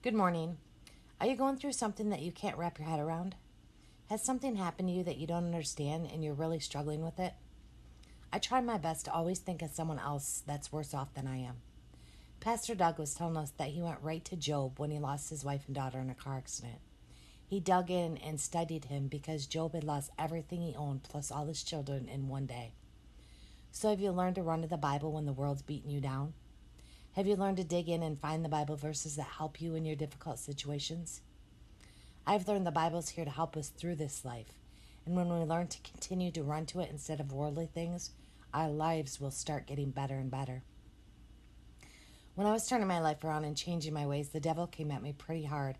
Good morning. Are you going through something that you can't wrap your head around? Has something happened to you that you don't understand and you're really struggling with it? I try my best to always think of someone else that's worse off than I am. Pastor Doug was telling us that he went right to Job when he lost his wife and daughter in a car accident. He dug in and studied him because Job had lost everything he owned plus all his children in one day. So have you learned to run to the Bible when the world's beating you down? Have you learned to dig in and find the Bible verses that help you in your difficult situations? I've learned the Bible's here to help us through this life, and when we learn to continue to run to it instead of worldly things, our lives will start getting better and better. When I was turning my life around and changing my ways, the devil came at me pretty hard,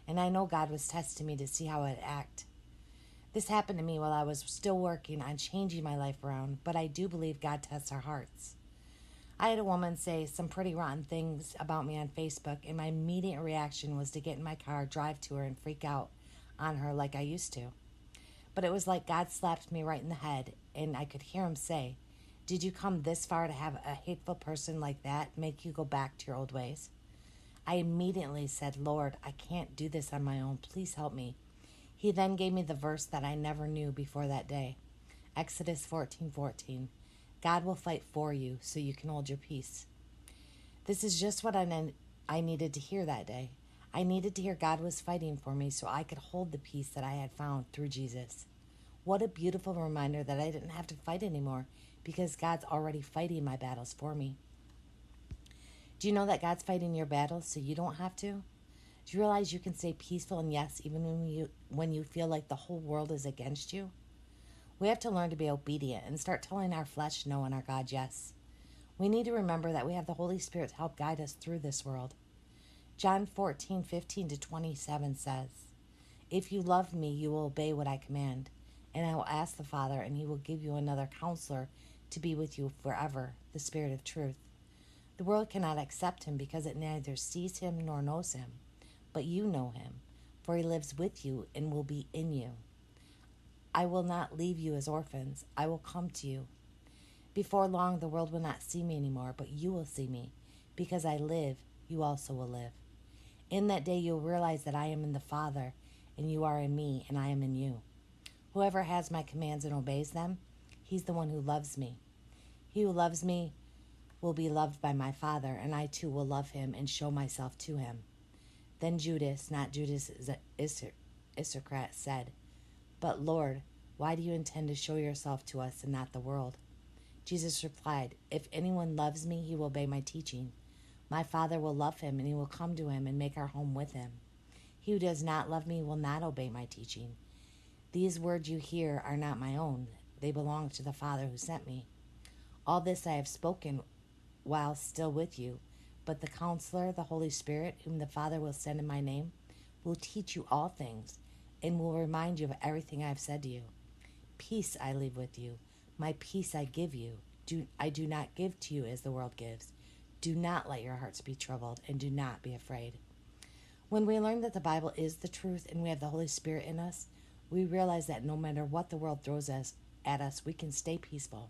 and I know God was testing me to see how I'd act. This happened to me while I was still working on changing my life around, but I do believe God tests our hearts. I had a woman say some pretty rotten things about me on Facebook, and my immediate reaction was to get in my car, drive to her, and freak out on her like I used to. But it was like God slapped me right in the head, and I could hear him say, "Did you come this far to have a hateful person like that make you go back to your old ways?" I immediately said, "Lord, I can't do this on my own. Please help me." He then gave me the verse that I never knew before that day. Exodus 14:14. God will fight for you so you can hold your peace. This is just what I needed to hear that day. I needed to hear God was fighting for me so I could hold the peace that I had found through Jesus. What a beautiful reminder that I didn't have to fight anymore because God's already fighting my battles for me. Do you know that God's fighting your battles so you don't have to? Do you realize you can stay peaceful and yes even when you feel like the whole world is against you? We have to learn to be obedient and start telling our flesh no and our God yes. We need to remember that we have the Holy Spirit to help guide us through this world. John 14:15-27 says, "If you love me, you will obey what I command, and I will ask the Father, and he will give you another counselor to be with you forever, the Spirit of truth. The world cannot accept him because it neither sees him nor knows him, but you know him, for he lives with you and will be in you. I will not leave you as orphans. I will come to you. Before long, the world will not see me anymore, but you will see me. Because I live, you also will live. In that day, you will realize that I am in the Father, and you are in me, and I am in you. Whoever has my commands and obeys them, he's the one who loves me. He who loves me will be loved by my Father, and I too will love him and show myself to him." Then Judas, not Judas Iscariot, said, "But Lord, why do you intend to show yourself to us and not the world?" Jesus replied, "If anyone loves me, he will obey my teaching. My Father will love him, and he will come to him and make our home with him. He who does not love me will not obey my teaching. These words you hear are not my own. They belong to the Father who sent me. All this I have spoken while still with you, but the Counselor, the Holy Spirit, whom the Father will send in my name, will teach you all things and will remind you of everything I have said to you. Peace I leave with you. My peace I give you. I do not give to you as the world gives. Do not let your hearts be troubled, and do not be afraid." When we learn that the Bible is the truth and we have the Holy Spirit in us, we realize that no matter what the world throws at us, we can stay peaceful.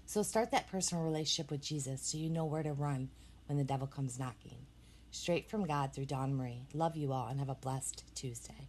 So start that personal relationship with Jesus so you know where to run when the devil comes knocking. Straight from God through Dawn Marie. Love you all and have a blessed Tuesday.